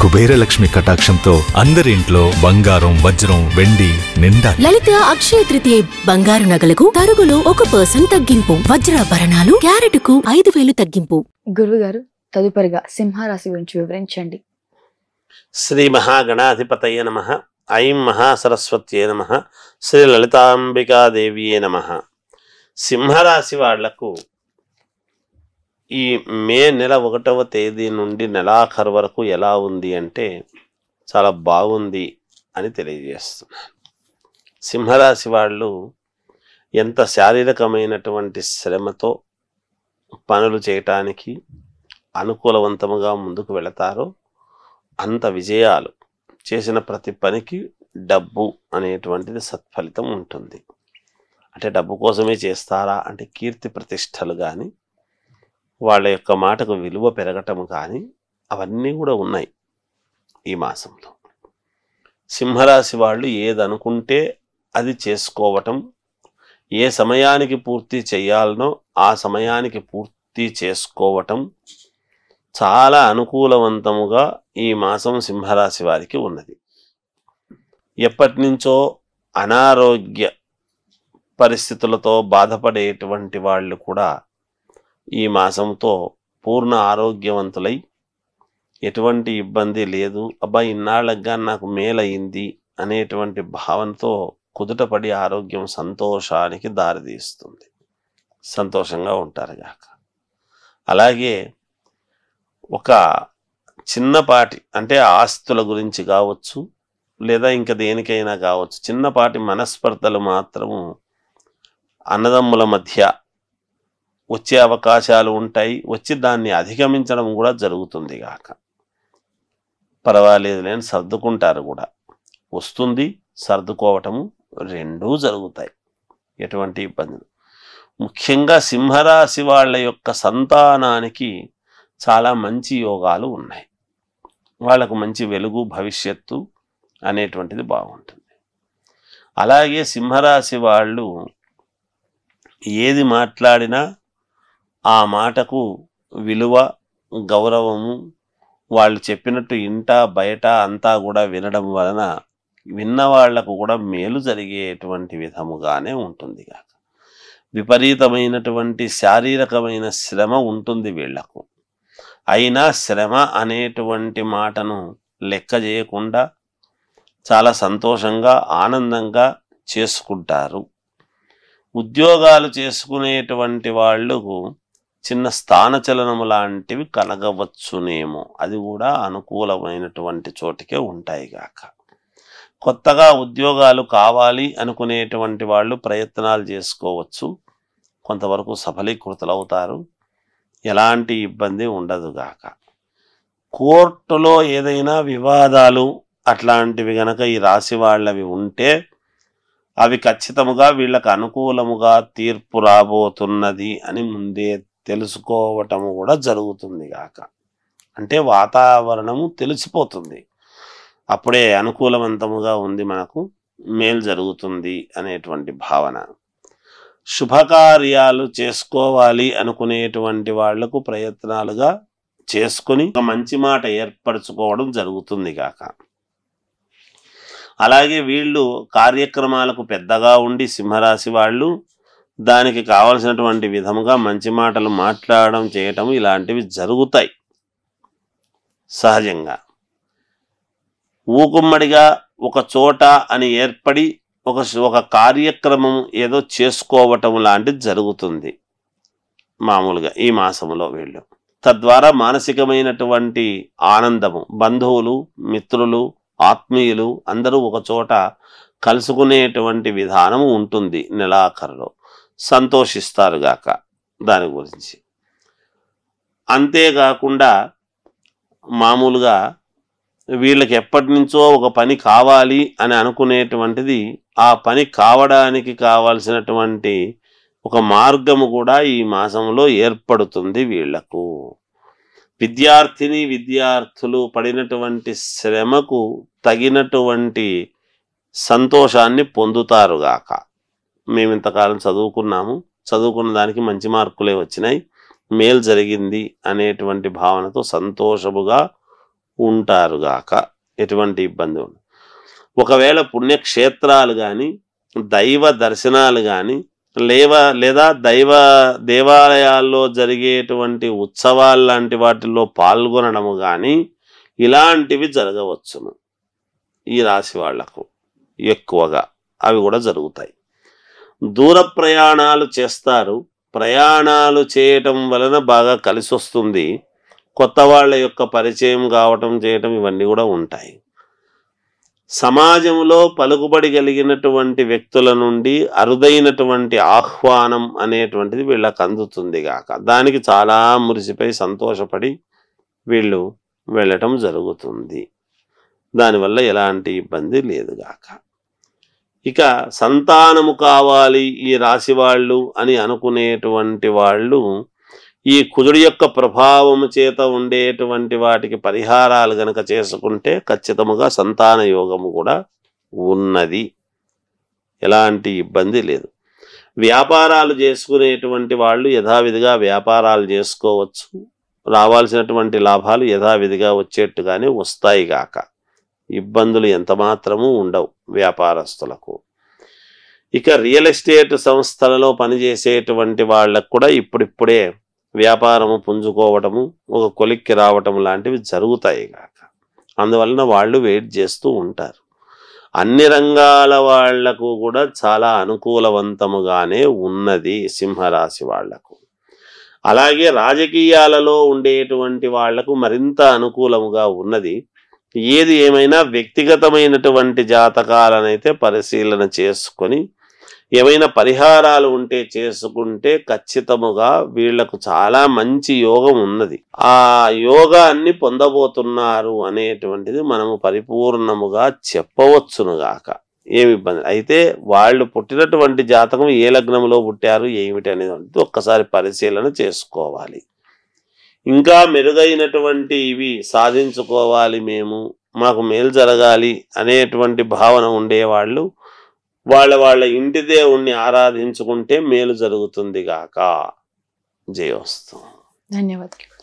కుబేరలక్ష్మి కటాక్షంతో అందరి ఇంట్లో బంగారం, వజ్రం, వెండి నిండా. లలిత అక్షయ తృతీయ బంగారు నగలకు తరుగులో 1% తగ్గింపు. వజ్రాభరణాలు క్యారెట్కు 5,000 తగ్గింపు. గురువుగారు, తదుపరిగా సింహరాశి గురించి వివరించండి. శ్రీ మహాగణాధిపతయే నమః. ఐం మహాసరస్వత్యే నమః. శ్రీ లలితాంబికాదేవియే నమః. సింహరాశి వాళ్లకు ఈ మే నెల 1వ తేదీ నుండి నెలాఖరు వరకు ఎలా ఉంది అంటే చాలా బాగుంది అని తెలియజేస్తున్నాను. సింహరాశి వాళ్ళు ఎంత శారీరకమైనటువంటి శ్రమతో పనులు చేయటానికి అనుకూలవంతముగా ముందుకు వెళతారో అంత విజయాలు, చేసిన ప్రతి పనికి డబ్బు అనేటువంటిది సత్ఫలితం ఉంటుంది. అంటే డబ్బు కోసమే చేస్తారా అంటే కీర్తి ప్రతిష్టలు కానీ, వాళ్ళ యొక్క మాటకు విలువ పెరగటం కానీ అవన్నీ కూడా ఉన్నాయి ఈ మాసంలో. సింహరాశి వాళ్ళు ఏదనుకుంటే అది చేసుకోవటం, ఏ సమయానికి పూర్తి చేయాలనో ఆ సమయానికి పూర్తి చేసుకోవటం చాలా అనుకూలవంతముగా ఈ మాసం సింహరాశి వారికి ఉన్నది. ఎప్పటి నుంచో అనారోగ్య పరిస్థితులతో బాధపడేటువంటి వాళ్ళు కూడా ఈ మాసంతో పూర్ణ ఆరోగ్యవంతులై ఎటువంటి ఇబ్బంది లేదు, అబ్బా ఇన్నాళ్ళగా నాకు మేలయింది అనేటువంటి భావనతో కుదుటపడి ఆరోగ్యం సంతోషానికి దారితీస్తుంది. సంతోషంగా ఉంటారు గాక. అలాగే ఒక చిన్నపాటి అంటే ఆస్తుల గురించి కావచ్చు, లేదా ఇంకా దేనికైనా కావచ్చు, చిన్నపాటి మనస్పర్ధలు మాత్రము అన్నదమ్ముల మధ్య వచ్చే అవకాశాలు ఉంటాయి. వచ్చి దాన్ని అధిగమించడం కూడా జరుగుతుంది గాక. పర్వాలేదు లేని సర్దుకుంటారు కూడా. వస్తుంది, సర్దుకోవటము రెండూ జరుగుతాయి, ఎటువంటి ఇబ్బందులు. ముఖ్యంగా సింహరాశి వాళ్ళ యొక్క సంతానానికి చాలా మంచి యోగాలు ఉన్నాయి. వాళ్ళకు మంచి వెలుగు, భవిష్యత్తు అనేటువంటిది బాగుంటుంది. అలాగే సింహరాశి వాళ్ళు ఏది మాట్లాడినా ఆ మాటకు విలువ, గౌరవము, వాళ్ళు చెప్పినట్టు ఇంట బయట అంతా కూడా వినడం వలన విన్నవాళ్లకు కూడా మేలు జరిగేటువంటి విధముగానే ఉంటుంది కాక. విపరీతమైనటువంటి శారీరకమైన శ్రమ ఉంటుంది వీళ్లకు. అయినా శ్రమ అనేటువంటి మాటను లెక్క చేయకుండా చాలా సంతోషంగా ఆనందంగా చేసుకుంటారు. ఉద్యోగాలు చేసుకునేటువంటి వాళ్ళకు చిన్న స్థానచలనము లాంటివి కలగవచ్చునేమో, అది కూడా అనుకూలమైనటువంటి చోటికే ఉంటాయి గాక. కొత్తగా ఉద్యోగాలు కావాలి అనుకునేటువంటి వాళ్ళు ప్రయత్నాలు చేసుకోవచ్చు, కొంతవరకు సఫలీకృతులవుతారు, ఎలాంటి ఇబ్బంది ఉండదు గాక. కోర్టులో ఏదైనా వివాదాలు అట్లాంటివి గనక ఈ రాశి వాళ్ళవి ఉంటే అవి ఖచ్చితముగా వీళ్ళకు అనుకూలముగా తీర్పు రాబోతున్నది అని ముందే తెలుసుకోవటము కూడా జరుగుతుంది గాక. అంటే వాతావరణము తెలిసిపోతుంది, అప్పుడే అనుకూలవంతముగా ఉంది, మనకు మేలు జరుగుతుంది అనేటువంటి భావన. శుభకార్యాలు చేసుకోవాలి అనుకునేటువంటి వాళ్లకు ప్రయత్నాలుగా చేసుకుని ఒక మంచి మాట ఏర్పరచుకోవడం జరుగుతుంది గాక. అలాగే వీళ్ళు కార్యక్రమాలకు పెద్దగా ఉండి సింహరాశి వాళ్ళు దానికి కావలసినటువంటి విధముగా మంచి మాటలు మాట్లాడడం, చేయటం ఇలాంటివి జరుగుతాయి సహజంగా. ఊకుమ్మడిగా ఒక చోట అని ఏర్పడి ఒక కార్యక్రమం ఏదో చేసుకోవటం లాంటిది జరుగుతుంది మామూలుగా ఈ మాసంలో వీళ్ళు. తద్వారా మానసికమైనటువంటి ఆనందము, బంధువులు, మిత్రులు, ఆత్మీయులు అందరూ ఒక చోట కలుసుకునేటువంటి విధానం ఉంటుంది. నెలాఖరులో సంతోషిస్తారు గాక దాని గురించి. అంతేకాకుండా మామూలుగా వీళ్ళకి ఎప్పటి నుంచో ఒక పని కావాలి అని అనుకునేటువంటిది ఆ పని కావడానికి కావాల్సినటువంటి ఒక మార్గము కూడా ఈ మాసంలో ఏర్పడుతుంది వీళ్లకు. విద్యార్థులు పడినటువంటి శ్రమకు తగినటువంటి సంతోషాన్ని పొందుతారుగాక. మేము ఇంతకాలం చదువుకున్నాము, చదువుకున్న దానికి మంచి మార్కులే వచ్చినాయి, మేలు జరిగింది అనేటువంటి భావనతో సంతోషముగా ఉంటారుగాక. ఎటువంటి ఇబ్బంది ఉండదు. ఒకవేళ పుణ్యక్షేత్రాలు కానీ దైవ దర్శనాలు కానీ లేదా దేవాలయాల్లో జరిగేటువంటి ఉత్సవాలు లాంటి వాటిల్లో పాల్గొనడము కానీ ఇలాంటివి జరగవచ్చును ఈ రాశి వాళ్లకు. ఎక్కువగా అవి కూడా జరుగుతాయి. దూర ప్రయాణాలు చేస్తారు. ప్రయాణాలు చేయటం వలన బాగా కలిసి వస్తుంది. కొత్త వాళ్ళ యొక్క పరిచయం కావటం చేయటం ఇవన్నీ కూడా ఉంటాయి. సమాజంలో పలుకుబడి కలిగినటువంటి వ్యక్తుల నుండి అరుదైనటువంటి ఆహ్వానం అనేటువంటిది వీళ్ళకు అందుతుంది గాక. దానికి చాలా మురిసిపై సంతోషపడి వీళ్ళు వెళ్ళటం జరుగుతుంది. దానివల్ల ఎలాంటి ఇబ్బంది లేదు గాక. ఇక సంతానము కావాలి ఈ రాశి వాళ్ళు అని అనుకునేటువంటి వాళ్ళు ఈ కుజుడి యొక్క ప్రభావము చేత ఉండేటువంటి వాటికి పరిహారాలు గనక చేసుకుంటే ఖచ్చితముగా సంతాన యోగము కూడా ఉన్నది. ఎలాంటి ఇబ్బంది లేదు. వ్యాపారాలు చేసుకునేటువంటి వాళ్ళు యథావిధిగా వ్యాపారాలు చేసుకోవచ్చు. రావాల్సినటువంటి లాభాలు యథావిధిగా వచ్చేట్టుగానే వస్తాయి గాక. ఇబ్బందులు ఎంత మాత్రము ఉండవు వ్యాపారస్తులకు. ఇక రియల్ ఎస్టేట్ సంస్థలలో పనిచేసేటువంటి వాళ్ళకు కూడా ఇప్పుడిప్పుడే వ్యాపారము పుంజుకోవటము, ఒక కొలిక్కి రావటం లాంటివి జరుగుతాయి గాక. అందువలన వాళ్ళు వెయిట్ చేస్తూ ఉంటారు. అన్ని రంగాల వాళ్లకు కూడా చాలా అనుకూలవంతముగానే ఉన్నది సింహరాశి వాళ్లకు. అలాగే రాజకీయాలలో ఉండేటువంటి వాళ్లకు మరింత అనుకూలముగా ఉన్నది. ఏది ఏమైనా వ్యక్తిగతమైనటువంటి జాతకాలనైతే పరిశీలన చేసుకొని ఏమైనా పరిహారాలు ఉంటే చేసుకుంటే ఖచ్చితముగా వీళ్లకు చాలా మంచి యోగం ఉన్నది. ఆ యోగాన్ని పొందబోతున్నారు అనేటువంటిది మనము పరిపూర్ణముగా చెప్పవచ్చునుగాక. ఏమి ఇబ్బంది అయితే వాళ్ళు పుట్టినటువంటి జాతకం ఏ లగ్నంలో పుట్టారు ఏమిటి అనేది ఒక్కసారి పరిశీలన చేసుకోవాలి. ఇంకా మెరుగైనటువంటి ఇవి సాధించుకోవాలి, మాకు మేలు జరగాలి అనేటువంటి భావన ఉండేవాళ్ళు వాళ్ళ ఇంటి దేవుణ్ణి ఆరాధించుకుంటే మేలు జరుగుతుంది గాక. జయోస్తు. ధన్యవాదాలు.